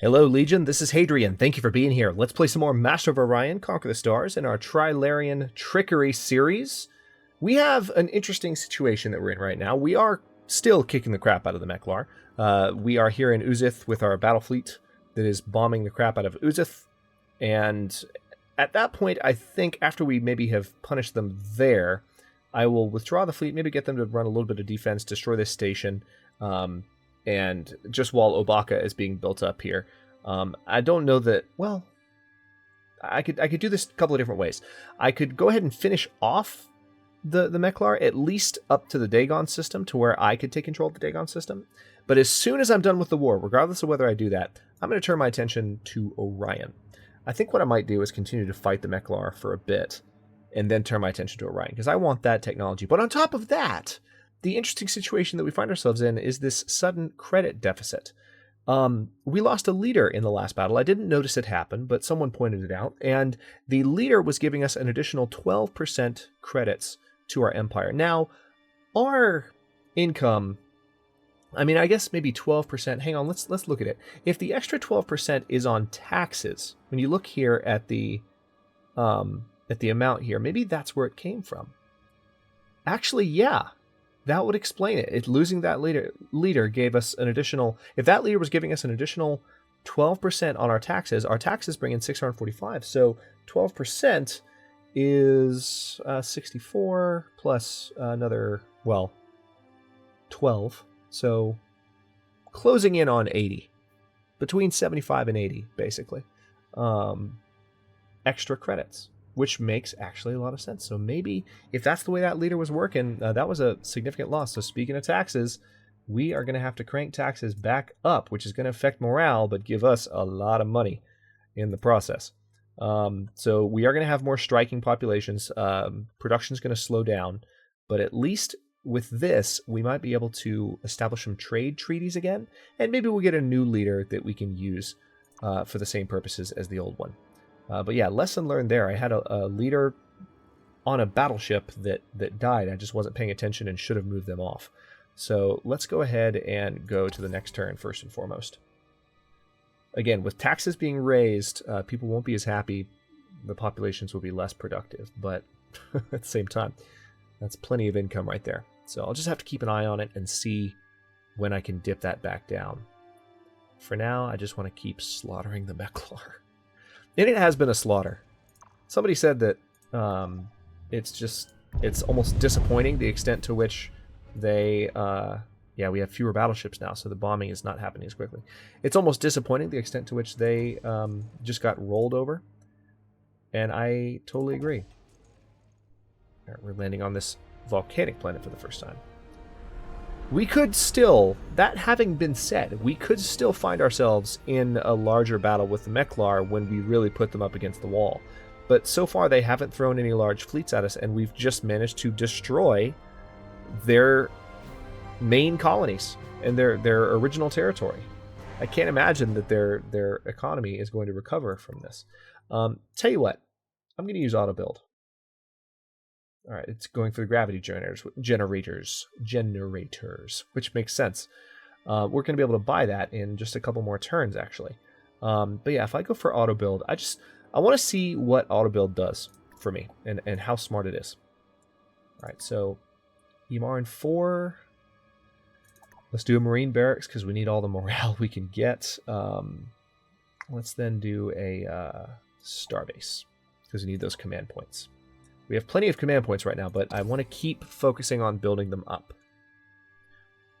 Hello, Legion. This is Hadrian. Thank you for being here. Let's play some more Master of Orion, Conquer the Stars in our Trilarian Trickery series. We have an interesting situation that we're in right now. We are still kicking the crap out of the Meklar. We are here in Uzith with our battle fleet that is bombing the crap out of Uzith. And at that point, I think after we maybe have punished them there, I will withdraw the fleet, maybe get them to run a little bit of defense, destroy this station, and just while Obaka is being built up here. I don't know that, well, I could do this a couple of different ways. I could go ahead and finish off the Meklar, at least up to the Dagon system, to where I could take control of the Dagon system. But as soon as I'm done with the war, regardless of whether I do that, I'm going to turn my attention to Orion. I think what I might do is continue to fight the Meklar for a bit, and then turn my attention to Orion, because I want that technology. But on top of that, the interesting situation that we find ourselves in is this sudden credit deficit. We lost a leader in the last battle. I didn't notice it happen, but someone pointed it out. And the leader was giving us an additional 12% credits to our empire. Now, our income, I mean, I guess maybe 12%. Hang on, let's look at it. If the extra 12% is on taxes, when you look here at the amount here, maybe that's where it came from. Actually, yeah. That would explain it. Losing that leader gave us an additional... If that leader was giving us an additional 12% on our taxes bring in 645. So 12% is 64 plus another, well, 12. So closing in on 80. Between 75 and 80, basically. Extra credits, which makes actually a lot of sense. So maybe if that's the way that leader was working, that was a significant loss. So speaking of taxes, we are going to have to crank taxes back up, which is going to affect morale, but give us a lot of money in the process. So we are going to have more striking populations. Production is going to slow down, but at least with this, we might be able to establish some trade treaties again, and maybe we'll get a new leader that we can use for the same purposes as the old one. But yeah, lesson learned there. I had a leader on a battleship that died. I just wasn't paying attention and should have moved them off. So let's go ahead and go to the next turn first and foremost. Again, with taxes being raised, people won't be as happy. The populations will be less productive. But at the same time, that's plenty of income right there. So I'll just have to keep an eye on it and see when I can dip that back down. For now, I just want to keep slaughtering the Meklar. And it has been a slaughter. Somebody said that it's almost disappointing the extent to which they, we have fewer battleships now, so the bombing is not happening as quickly. It's almost disappointing the extent to which they just got rolled over. And I totally agree. All right, we're landing on this volcanic planet for the first time. We could still, that having been said, we could still find ourselves in a larger battle with the Meklar when we really put them up against the wall. But so far they haven't thrown any large fleets at us, and we've just managed to destroy their main colonies and their original territory. I can't imagine that their economy is going to recover from this. Tell you what, I'm going to use auto build. All right, it's going for the gravity generators, which makes sense. We're going to be able to buy that in just a couple more turns, actually. But yeah, if I go for auto build, I want to see what auto build does for me and how smart it is. All right, so Emarin 4. Let's do a marine barracks because we need all the morale we can get. Let's then do a starbase because we need those command points. We have plenty of command points right now, but I want to keep focusing on building them up.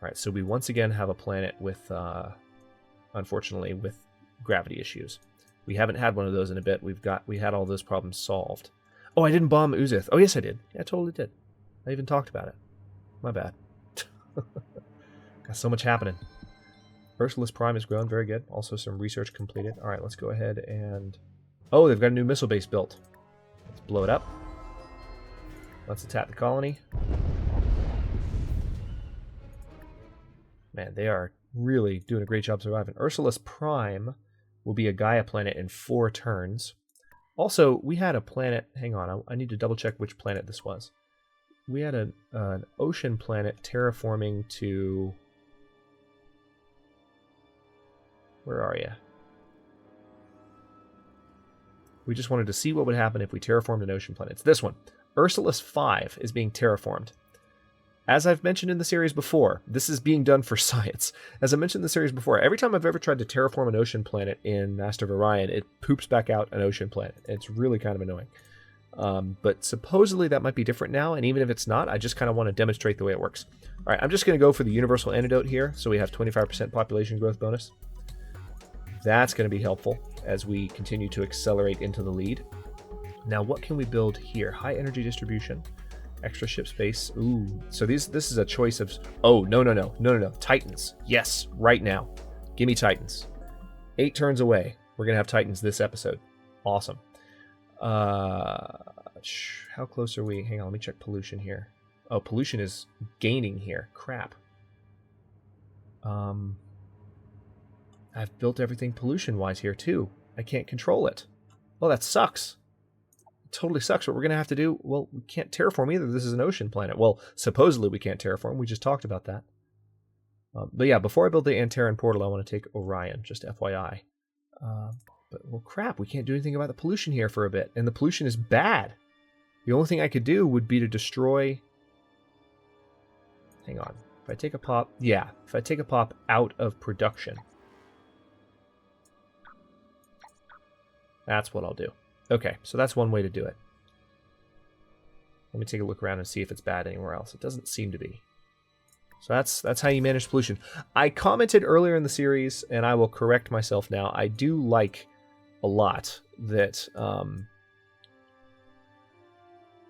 All right, so we once again have a planet with, unfortunately, with gravity issues. We haven't had one of those in a bit. We had all those problems solved. Oh, I didn't bomb Uzith. Oh, yes, I did. Yeah, I totally did. I even talked about it. My bad. Got so much happening. Ursula's Prime has grown. Very good. Also some research completed. All right, let's go ahead and... Oh, they've got a new missile base built. Let's blow it up. Let's attack the colony. Man, they are really doing a great job surviving. Ursula's Prime will be a Gaia planet in 4 turns. Also, we had a planet... Hang on, I need to double check which planet this was. We had an ocean planet terraforming to... Where are you? We just wanted to see what would happen if we terraformed an ocean planet. It's this one. Ursulus 5 is being terraformed. As I've mentioned in the series before, this is being done for science. As I mentioned in the series before, every time I've ever tried to terraform an ocean planet in Master of Orion, it poops back out an ocean planet. It's really kind of annoying. But supposedly that might be different now, and even if it's not, I just kind of want to demonstrate the way it works. All right, I'm just going to go for the universal antidote here, so we have 25% population growth bonus. That's going to be helpful as we continue to accelerate into the lead. Now, what can we build here? High energy distribution. Extra ship space. Ooh. So this is a choice of... Oh, no. Titans. Yes, right now. Give me Titans. 8 turns away. We're going to have Titans this episode. Awesome. How close are we? Hang on, let me check pollution here. Oh, pollution is gaining here. Crap. I've built everything pollution-wise here, too. I can't control it. Well, that sucks. Totally sucks. What we're going to have to do, well, we can't terraform either. This is an ocean planet. Well, supposedly we can't terraform. We just talked about that. But yeah, before I build the Antares portal, I want to take Orion, just FYI. But, well, crap, we can't do anything about the pollution here for a bit. And the pollution is bad. The only thing I could do would be to destroy... Hang on. If I take a pop... Yeah, if I take a pop out of production. That's what I'll do. Okay, so that's one way to do it. Let me take a look around and see if it's bad anywhere else. It doesn't seem to be. So that's how you manage pollution. I commented earlier in the series, and I will correct myself now. I do like a lot that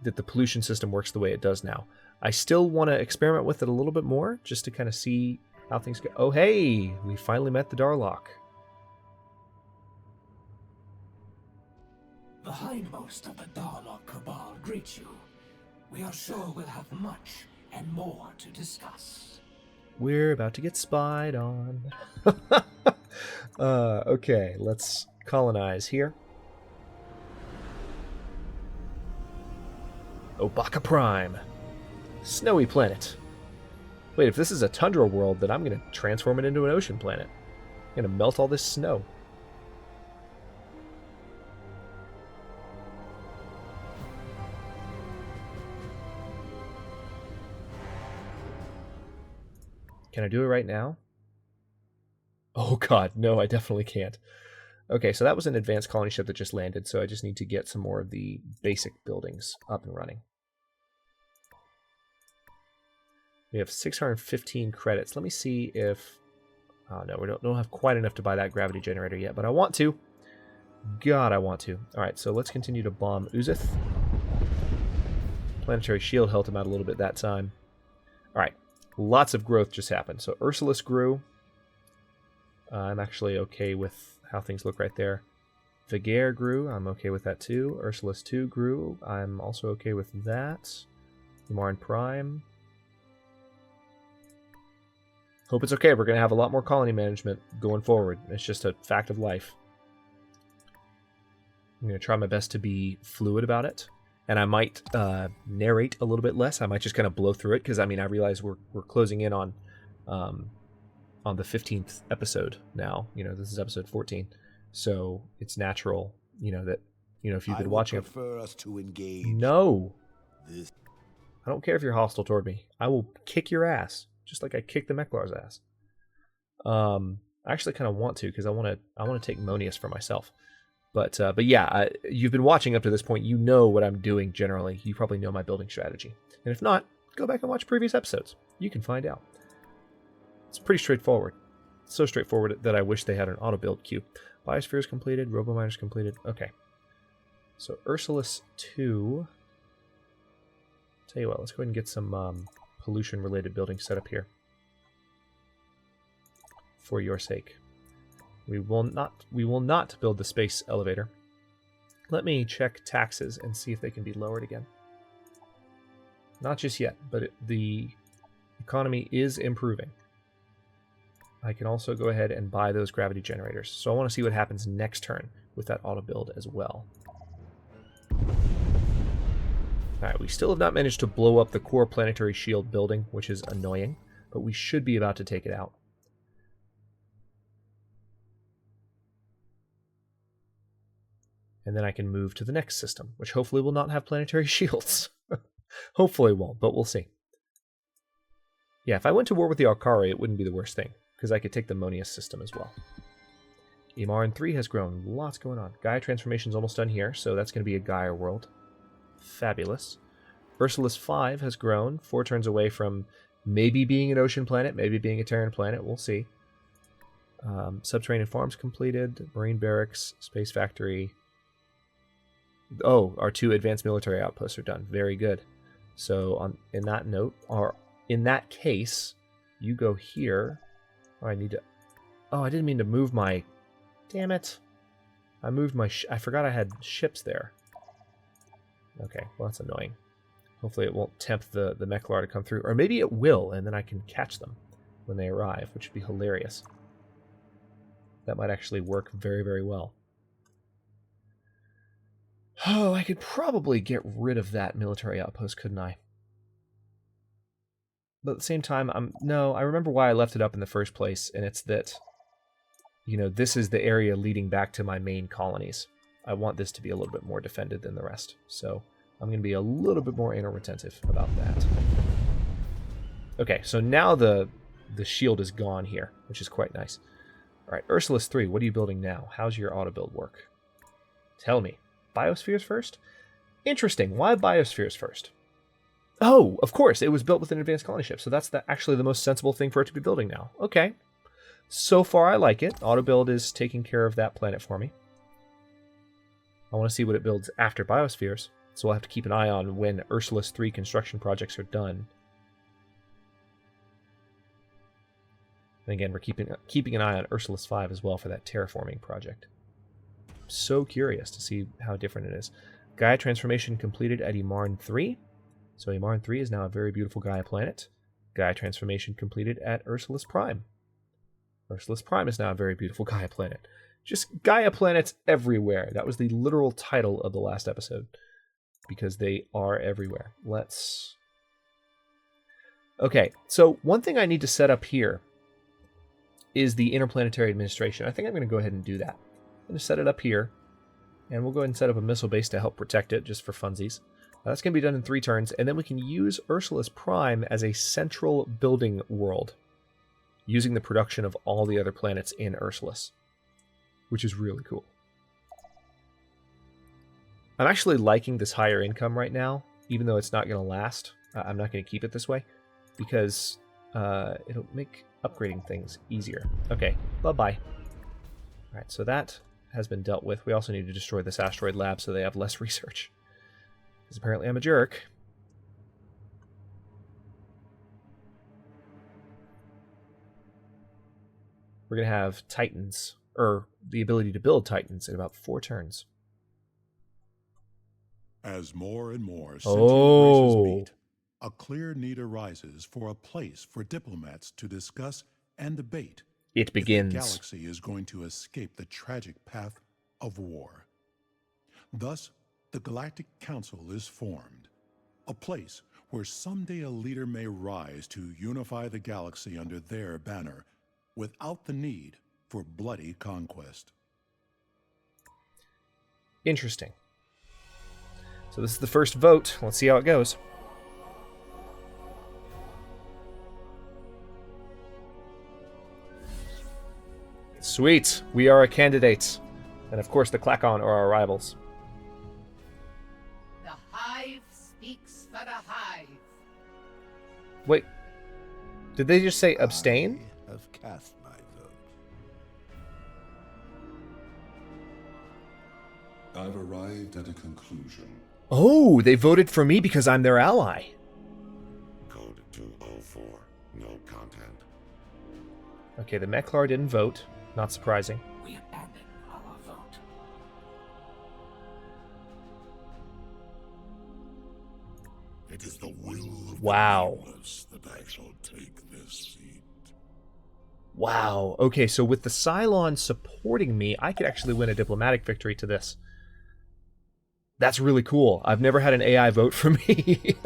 that the pollution system works the way it does now. I still want to experiment with it a little bit more, just to kind of see how things go. Oh, hey! We finally met the Darlock. The hindmost of the Darlock Cabal greets you. We are sure we'll have much and more to discuss. We're about to get spied on. Okay, let's colonize here. Obaka Prime. Snowy planet. Wait, if this is a tundra world, then I'm going to transform it into an ocean planet. I'm going to melt all this snow. Can I do it right now? Oh god, no, I definitely can't. Okay, so that was an advanced colony ship that just landed, so I just need to get some more of the basic buildings up and running. We have 615 credits. Let me see if... Oh no, we don't have quite enough to buy that gravity generator yet, but I want to. God, I want to. Alright, so let's continue to bomb Uzith. Planetary shield helped him out a little bit that time. Alright. Lots of growth just happened. So Ursulus grew. I'm actually okay with how things look right there. Vigare grew. I'm okay with that too. Ursulus 2 grew. I'm also okay with that. Marn Prime. Hope it's okay. We're going to have a lot more colony management going forward. It's just a fact of life. I'm going to try my best to be fluid about it. And I might narrate a little bit less. I might just kind of blow through it because I mean I realize we're closing in on the 15th episode now. You know, this is episode 14, so it's natural. You know that if you've been watching. Prefer us to engage. No, I don't care if you're hostile toward me. I will kick your ass just like I kicked the Meklar's ass. I actually kind of want to because I want to take Monius for myself. But yeah, you've been watching up to this point. You know what I'm doing generally. You probably know my building strategy. And if not, go back and watch previous episodes. You can find out. It's pretty straightforward. So straightforward that I wish they had an auto-build queue. Biosphere is completed. Robo-Miner is completed. Okay. So Ursulus 2. Tell you what, let's go ahead and get some pollution-related buildings set up here. For your sake. We will not build the space elevator. Let me check taxes and see if they can be lowered again. Not just yet, but the economy is improving. I can also go ahead and buy those gravity generators. So I want to see what happens next turn with that auto build as well. Alright, we still have not managed to blow up the core planetary shield building, which is annoying, but we should be about to take it out. And then I can move to the next system, which hopefully will not have planetary shields. Hopefully it won't, but we'll see. Yeah, if I went to war with the Alkari, it wouldn't be the worst thing, because I could take the Monius system as well. Imaran 3 has grown. Lots going on. Gaia transformation's almost done here, so that's going to be a Gaia world. Fabulous. Ursulus 5 has grown, 4 turns away from maybe being an ocean planet, maybe being a Terran planet. We'll see. Subterranean farms completed. Marine barracks, space factory. Oh, our 2 advanced military outposts are done. Very good. So in that note, or in that case, you go here. Oh, I need to... Oh, I didn't mean to move my... Damn it. I moved my... I forgot I had ships there. Okay, well that's annoying. Hopefully it won't tempt the Mechlar to come through. Or maybe it will, and then I can catch them when they arrive, which would be hilarious. That might actually work very, very well. Oh, I could probably get rid of that military outpost, couldn't I? But at the same time, no, I remember why I left it up in the first place, and it's that, you know, this is the area leading back to my main colonies. I want this to be a little bit more defended than the rest, so I'm going to be a little bit more anal-retentive about that. Okay, so now the shield is gone here, which is quite nice. All right, Ursulus 3, what are you building now? How's your auto-build work? Tell me. Biospheres first? Interesting. Why biospheres first? Oh, of course. It was built with an advanced colony ship, so that's actually the most sensible thing for it to be building now. Okay. So far, I like it. Auto-build is taking care of that planet for me. I want to see what it builds after biospheres, so we'll have to keep an eye on when Ursulus 3 construction projects are done. And again, we're keeping an eye on Ursulus 5 as well for that terraforming project. So curious to see how different it is. Gaia transformation completed at Imaran 3. So Imaran 3 is now a very beautiful Gaia planet. Gaia transformation completed at Ursulus Prime. Ursulus Prime is now a very beautiful Gaia planet. Just Gaia planets everywhere. That was the literal title of the last episode. Because they are everywhere. Let's... Okay, so one thing I need to set up here is the interplanetary administration. I think I'm going to go ahead and do that. I'm going to set it up here, and we'll go ahead and set up a missile base to help protect it, just for funsies. That's going to be done in 3 turns, and then we can use Ursulus Prime as a central building world, using the production of all the other planets in Ursulus, which is really cool. I'm actually liking this higher income right now, even though it's not going to last. I'm not going to keep it this way, because it'll make upgrading things easier. Okay, bye-bye. Alright, so that has been dealt with. We also need to destroy this asteroid lab so they have less research. Because apparently I'm a jerk. We're going to have Titans, or the ability to build Titans in about 4 turns. As more and more sentient races meet, a clear need arises for a place for diplomats to discuss and debate. It begins. If the galaxy is going to escape the tragic path of war. Thus, the Galactic Council is formed, a place where someday a leader may rise to unify the galaxy under their banner without the need for bloody conquest. Interesting. So this is the first vote. Let's see how it goes. Sweet. We are a candidate. And of course the Klakon are our rivals. The hive speaks for the hive. Wait. Did they just say abstain? I have cast my vote. I've arrived at a conclusion. Oh, they voted for me because I'm their ally. Code 204. No content. Okay, the Mechlar didn't vote. Not surprising. We abandon our vote. It is the will of Wow. the nameless that I shall take this seat. Wow. Okay, so with the Cylon supporting me, I could actually win a diplomatic victory to this. That's really cool. I've never had an AI vote for me.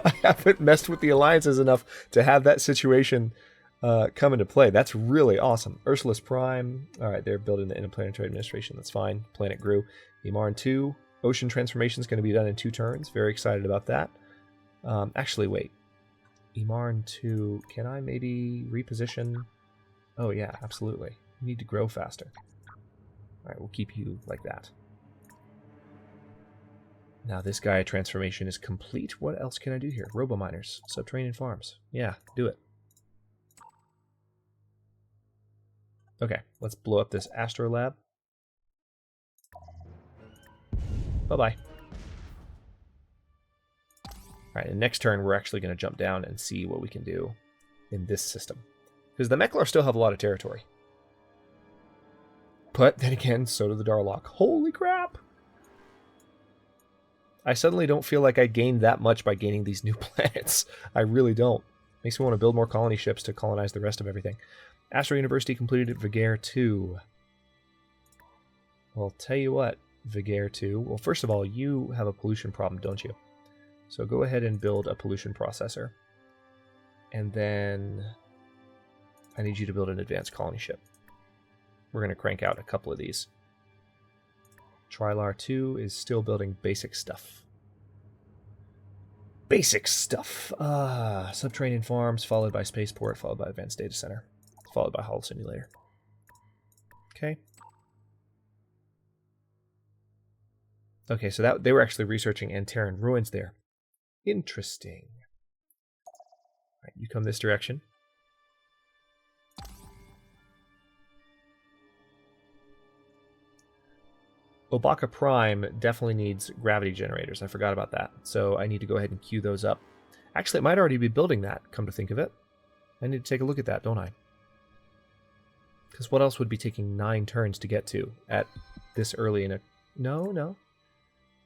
I haven't messed with the alliances enough to have that situation come into play. That's really awesome. Ursulus Prime. All right, they're building the Interplanetary Administration. That's fine. Planet grew. Imarn 2. Ocean transformation is going to be done in 2 turns. Very excited about that. Actually, wait. Imarn 2. Can I maybe reposition? Oh, yeah, absolutely. You need to grow faster. All right, we'll keep you like that. Now this Gaia transformation is complete. What else can I do here? Robo-miners. Subterranean farms. Yeah, do it. Okay, let's blow up this Astrolab. Bye-bye. Alright, and next turn we're actually going to jump down and see what we can do in this system. Because the Meklar still have a lot of territory. But then again, so do the Darlock. Holy crap! I suddenly don't feel like I gained that much by gaining these new planets. I really don't. Makes me want to build more colony ships to colonize the rest of everything. Astro University completed at Vigare 2. Well, tell you what, Vigare 2. Well, first of all, you have a pollution problem, don't you? So go ahead and build a pollution processor. And then I need you to build an advanced colony ship. We're going to crank out a couple of these. Trilar 2 is still building basic stuff. Basic stuff. Subterranean farms, followed by spaceport, followed by advanced data center, followed by hull simulator. Okay. Okay, so that they were actually researching Antares ruins there. Interesting. All right, you come this direction. Obaka Prime definitely needs gravity generators. I forgot about that. So I need to go ahead and queue those up. Actually, it might already be building that, come to think of it. I need to take a look at that, don't I? Because what else would be taking 9 turns to get to at this early in a... No.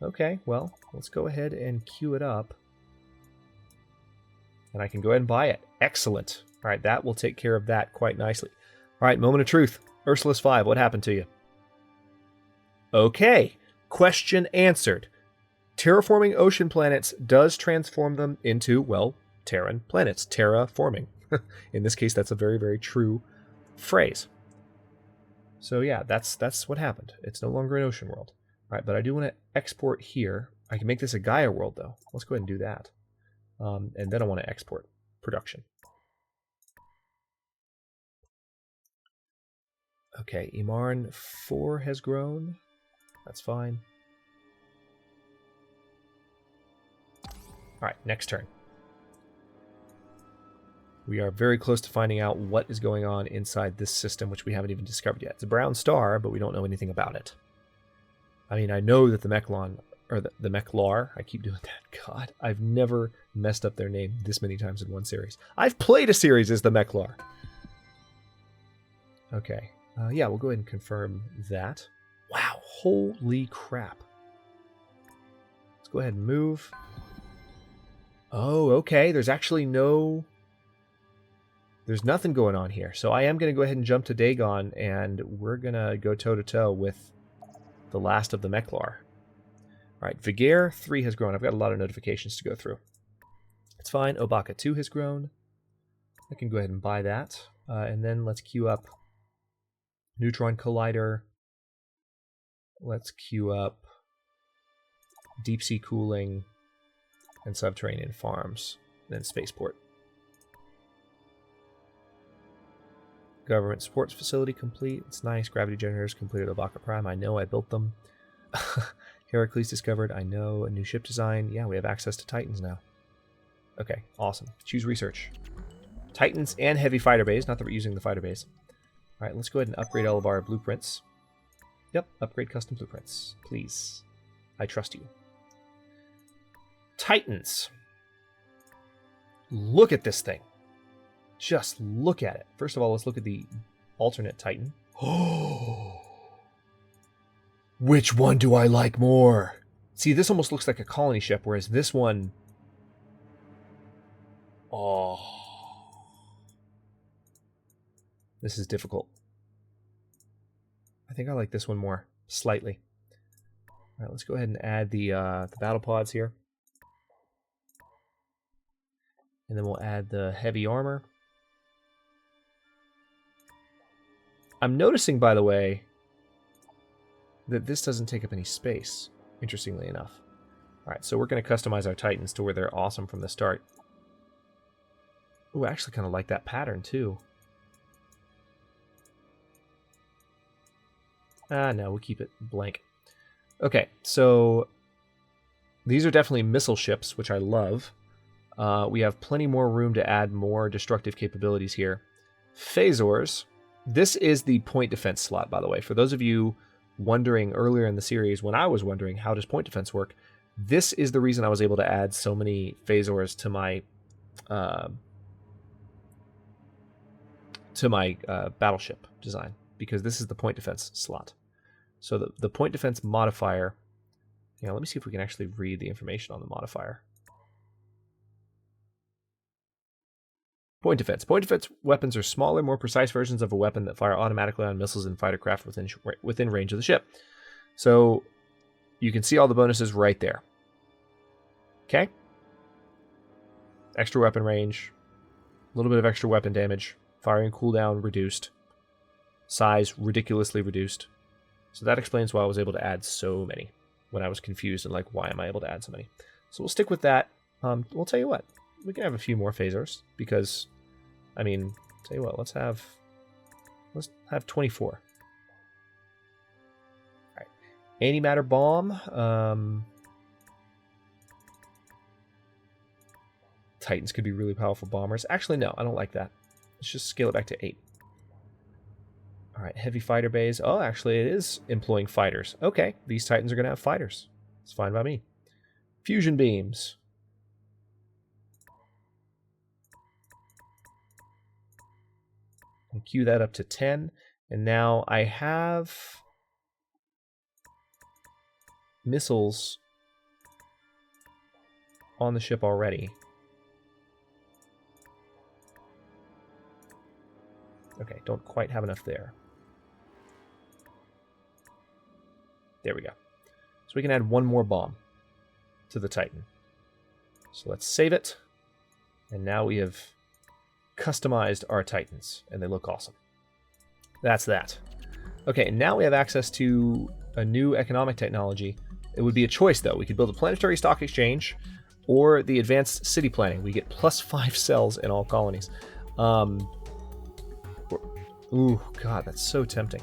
Okay, well, let's go ahead and queue it up. And I can go ahead and buy it. Excellent. All right, that will take care of that quite nicely. All right, moment of truth. Ursulus 5, what happened to you? Okay, question answered. Terraforming ocean planets does transform them into, well, Terran planets. Terraforming. In this case, that's a very, very true phrase. So yeah, that's what happened. It's no longer an ocean world. All right, but I do want to export here. I can make this a Gaia world, though. Let's go ahead and do that. And then I want to export production. Okay, Imarn 4 has grown. That's fine. Alright, next turn. We are very close to finding out what is going on inside this system, which we haven't even discovered yet. It's a brown star, but we don't know anything about it. I mean, I know that the Mechlon, or the Meklar, I keep doing that. God, I've never messed up their name this many times in one series. I've played a series as the Meklar. Okay. Yeah, we'll go ahead and confirm that. Wow, holy crap. Let's go ahead and move. Oh, okay, there's actually no... There's nothing going on here. So I am going to go ahead and jump to Dagon, and we're going to go toe-to-toe with the last of the Meklar. Alright, Vigare 3 has grown. I've got a lot of notifications to go through. It's fine. Obaka 2 has grown. I can go ahead and buy that. And then let's queue up Neutron Collider. Let's queue up deep sea cooling and subterranean farms, and then spaceport. Government sports facility complete. It's nice. Gravity generators completed. Obaka Prime. I know I built them. Heracles discovered. I know. A new ship design. Yeah, we have access to Titans now. Okay, awesome. Choose research. Titans and heavy fighter bays. Not that we're using the fighter bays. All right, let's go ahead and upgrade all of our blueprints. Yep, upgrade custom blueprints, please. I trust you. Titans. Look at this thing. Just look at it. First of all, let's look at the alternate Titan. Oh, which one do I like more? See, this almost looks like a colony ship, whereas this one... Oh. This is difficult. I think I like this one more, slightly. All right, let's go ahead and add the battle pods here. And then we'll add the heavy armor. I'm noticing, by the way, that this doesn't take up any space, interestingly enough. All right, so we're going to customize our Titans to where they're awesome from the start. Ooh, I actually kind of like that pattern, too. No, we'll keep it blank. Okay, so these are definitely missile ships, which I love. We have plenty more room to add more destructive capabilities here. Phasors. This is the point defense slot, by the way. For those of you wondering earlier in the series, when I was wondering how does point defense work, this is the reason I was able to add so many phasors to my battleship design, because this is the point defense slot. So the point defense modifier, let me see if we can actually read the information on the modifier. Point defense. Point defense weapons are smaller, more precise versions of a weapon that fire automatically on missiles and fighter craft within range of the ship. So you can see all the bonuses right there. Okay? Extra weapon range, a little bit of extra weapon damage, firing cooldown reduced, size ridiculously reduced. So that explains why I was able to add so many when I was confused and like, why am I able to add so many? So we'll stick with that. We'll tell you what, we can have a few more phasers because, tell you what, let's have 24. All right, antimatter bomb. Titans could be really powerful bombers. Actually, no, I don't like that. Let's just scale it back to 8. All right, heavy fighter bays. Oh, actually, it is employing fighters. Okay, these Titans are going to have fighters. It's fine by me. Fusion beams. And queue that up to 10. And now I have missiles on the ship already. Okay, don't quite have enough there. There we go. So we can add one more bomb to the Titan. So let's save it. And now we have customized our Titans, and they look awesome. That's that. Okay, now we have access to a new economic technology. It would be a choice, though. We could build a planetary stock exchange or the advanced city planning. We get +5 cells in all colonies. Ooh, God, that's so tempting.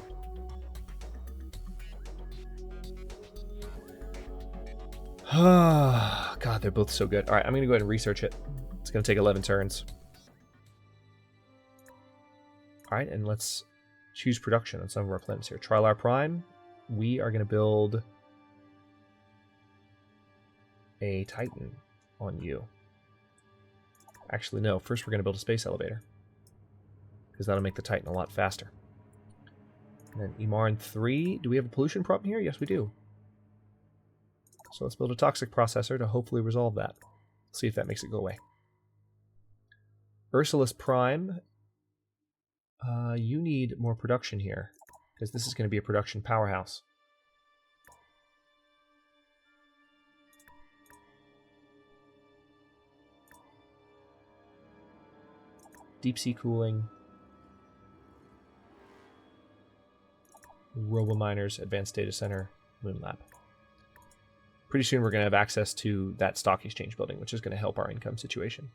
God, they're both so good. All right, I'm going to go ahead and research it. It's going to take 11 turns. All right, and let's choose production on some of our planets here. Trilar Prime, we are going to build a Titan on you. Actually, no. First, we're going to build a space elevator, because that'll make the Titan a lot faster. And then Imarn 3. Do we have a pollution problem here? Yes, we do. So let's build a toxic processor to hopefully resolve that. See if that makes it go away. Ursulus Prime. You need more production here, because this is going to be a production powerhouse. Deep sea cooling. Robominers, Advanced Data Center, Moon Lab. Pretty soon we're going to have access to that stock exchange building, which is going to help our income situation.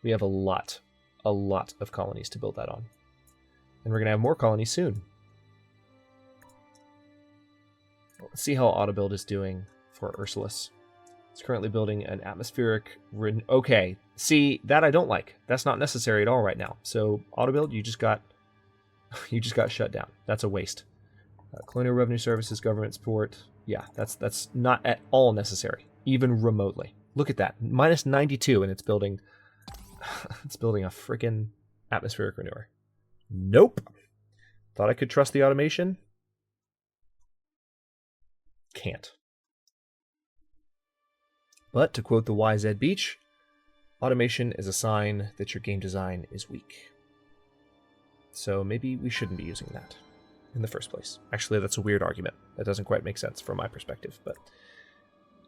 We have a lot of colonies to build that on. And we're going to have more colonies soon. Let's see how AutoBuild is doing for Ursulus. It's currently building an atmospheric... Okay, see, that I don't like. That's not necessary at all right now. So, AutoBuild, you just got shut down. That's a waste. Colonial Revenue Services, government support. Yeah, that's not at all necessary, even remotely. Look at that, -92, and it's building a freaking atmospheric renewer. Nope. Thought I could trust the automation. Can't. But to quote the wise Ed Beach, automation is a sign that your game design is weak. So maybe we shouldn't be using that in the first place. Actually, that's a weird argument. That doesn't quite make sense from my perspective. But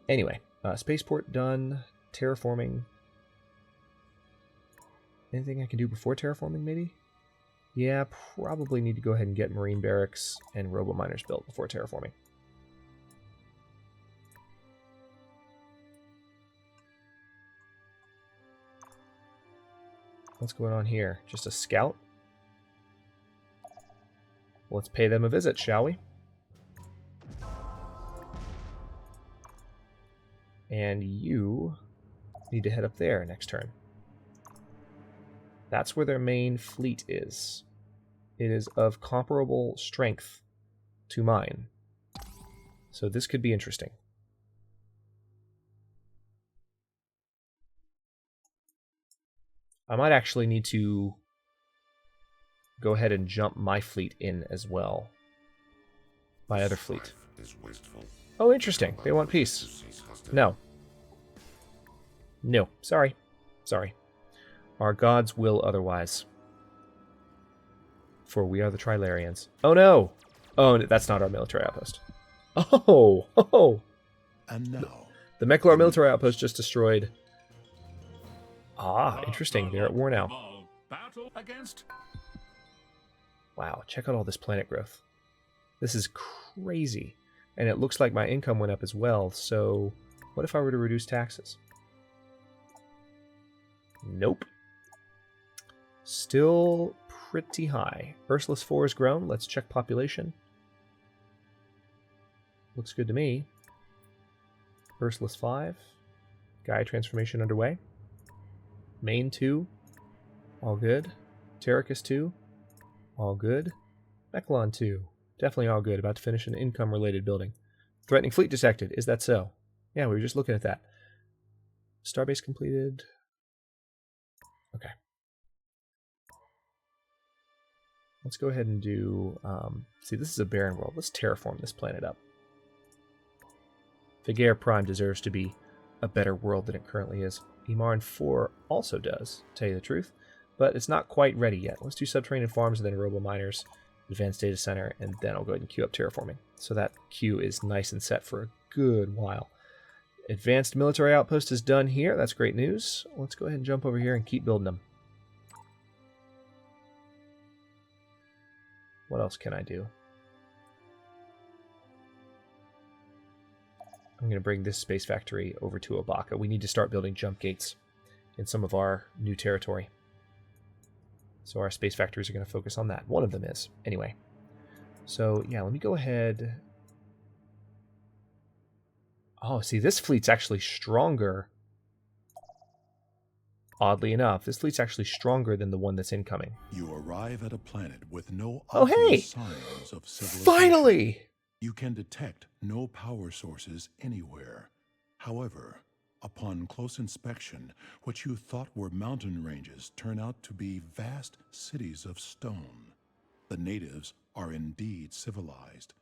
anyway, spaceport done. Terraforming. Anything I can do before terraforming, maybe? Yeah, probably need to go ahead and get marine barracks and robo-miners built before terraforming. What's going on here? Just a scout? Let's pay them a visit, shall we? And you need to head up there next turn. That's where their main fleet is. It is of comparable strength to mine. So this could be interesting. I might actually need to go ahead and jump my fleet in as well. My other fleet. Oh, interesting. They want peace. No. No. Sorry. Sorry. Our gods will otherwise. For we are the Trilarians. Oh, no! Oh, that's not our military outpost. Oh! Oh! And now... The Meklar military outpost just destroyed... Ah, interesting. They're at war now. Battle against... Wow, check out all this planet growth. This is crazy. And it looks like my income went up as well, so what if I were to reduce taxes? Nope. Still pretty high. Ursulus 4 has grown. Let's check population. Looks good to me. Ursulus 5. Gaia transformation underway. Main 2. All good. Terracus 2. All good. Mechlon 2. Definitely all good. About to finish an income-related building. Threatening fleet detected. Is that so? Yeah, we were just looking at that. Starbase completed. Okay. Let's go ahead and do... see, this is a barren world. Let's terraform this planet up. Vigare Prime deserves to be a better world than it currently is. Imaran 4 also does, to tell you the truth, but it's not quite ready yet. Let's do subterranean farms and then robo-miners, advanced data center, and then I'll go ahead and queue up terraforming. So that queue is nice and set for a good while. Advanced military outpost is done here. That's great news. Let's go ahead and jump over here and keep building them. What else can I do? I'm going to bring this space factory over to Obaka. We need to start building jump gates in some of our new territory. So our space factories are going to focus on that. One of them is. Anyway. So, yeah, let me go ahead. Oh, see, this fleet's actually stronger. Oddly enough, this fleet's actually stronger than the one that's incoming. You arrive at a planet with no Oh, hey! obvious signs of civilization. Finally! You can detect no power sources anywhere. However, upon close inspection, what you thought were mountain ranges turn out to be vast cities of stone. The natives are indeed civilized.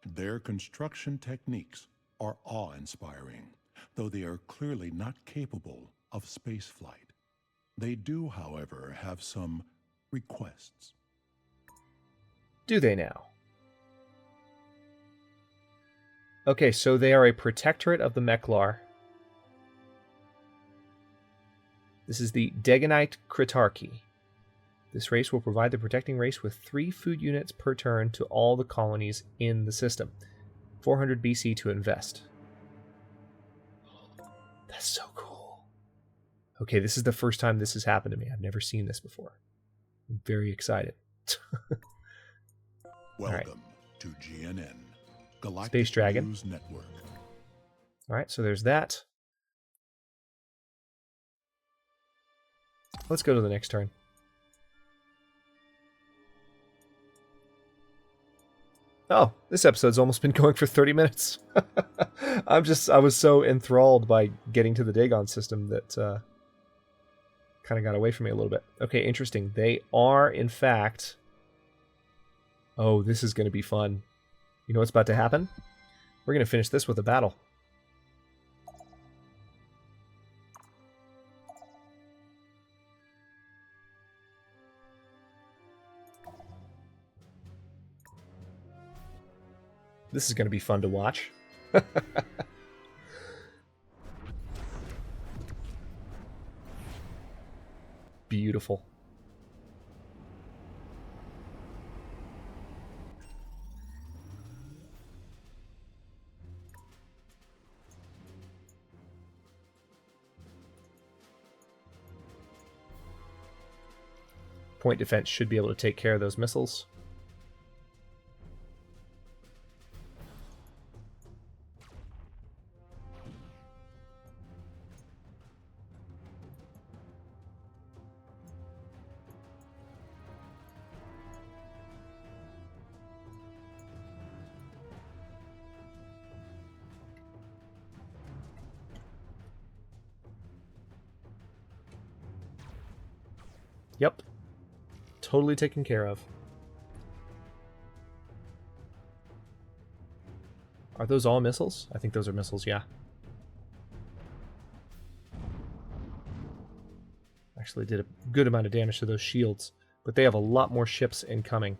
Their construction techniques are awe-inspiring, though they are clearly not capable of spaceflight. They do, however, have some requests. Do they now? Okay, so they are a protectorate of the Meklar. This is the Deganite Kritarchy. This race will provide the protecting race with 3 food units per turn to all the colonies in the system. 400 BC to invest. That's so cool. Okay, this is the first time this has happened to me. I've never seen this before. I'm very excited. Welcome to GNN, Galactic Space Dragon. News Network. All right, so there's that. Let's go to the next turn. Oh, this episode's almost been going for 30 minutes. I was so enthralled by getting to the Dagon system that kind of got away from me a little bit. Okay, interesting. They are, in fact... Oh, this is going to be fun. You know what's about to happen? We're going to finish this with a battle. This is going to be fun to watch. Beautiful. point defense should be able to take care of those missiles. Yep. Totally taken care of. Are those all missiles? I think those are missiles, yeah. Actually did a good amount of damage to those shields, but they have a lot more ships incoming.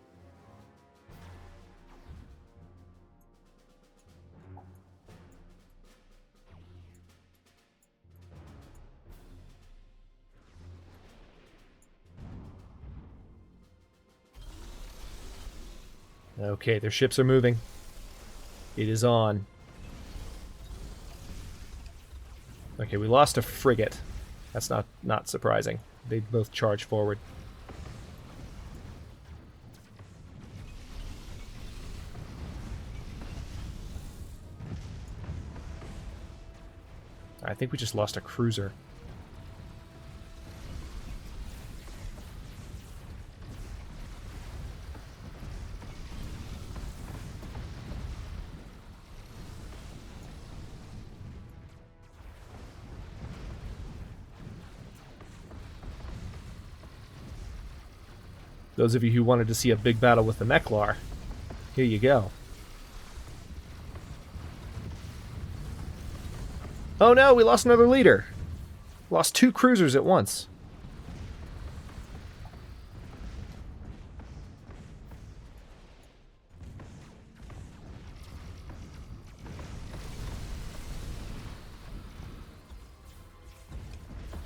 Okay, their ships are moving. It is on. Okay, we lost a frigate. That's not surprising. They both charge forward. I think we just lost a cruiser. Those of you who wanted to see a big battle with the Meklar, here you go. Oh no, we lost another leader. Lost 2 cruisers at once.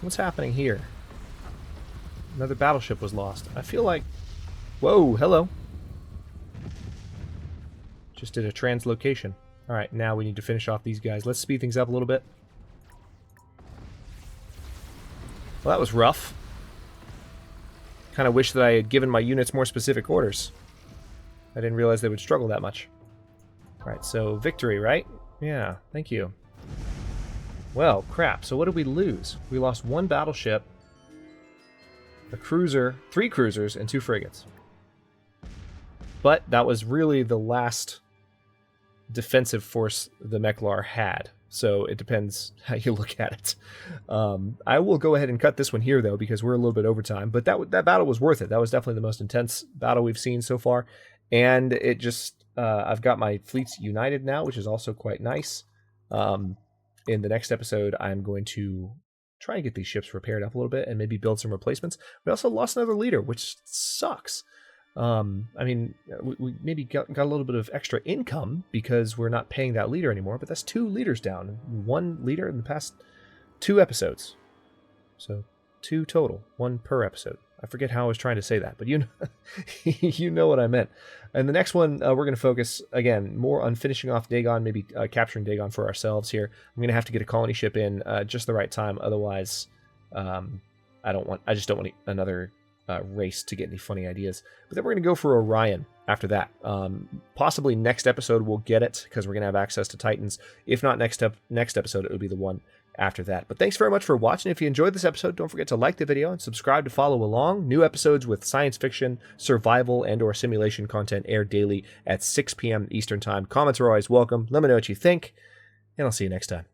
What's happening here? Another battleship was lost. I feel like... Whoa, hello. Just did a translocation. Alright, now we need to finish off these guys. Let's speed things up a little bit. Well, that was rough. Kind of wish that I had given my units more specific orders. I didn't realize they would struggle that much. Alright, so victory, right? Yeah, thank you. Well, crap. So what did we lose? We lost 1 battleship, a cruiser, 3 cruisers, and 2 frigates. But that was really the last defensive force the Meklar had. So it depends how you look at it. I will go ahead and cut this one here, though, because we're a little bit over time. But that battle was worth it. That was definitely the most intense battle we've seen so far. And it just... I've got my fleets united now, which is also quite nice. In the next episode, I'm going to try and get these ships repaired up a little bit and maybe build some replacements. We also lost another leader, which sucks. I mean, we maybe got a little bit of extra income because we're not paying that leader anymore, but that's 2 leaders down. 1 leader in the past 2 episodes. So 2 total, 1 per episode. I forget how I was trying to say that, but you know, you know what I meant. And the next one, we're going to focus, again, more on finishing off Dagon, maybe capturing Dagon for ourselves here. I'm going to have to get a colony ship in just the right time. Otherwise, I just don't want another race to get any funny ideas. But then we're going to go for Orion after that. Possibly next episode we'll get it because we're going to have access to Titans. If not next episode, it would be the one after that. But thanks very much for watching. If you enjoyed this episode, don't forget to like the video and subscribe to follow along. New episodes with science fiction, survival, and or simulation content air daily at 6 p.m. Eastern Time. Comments are always welcome. Let me know what you think, and I'll see you next time.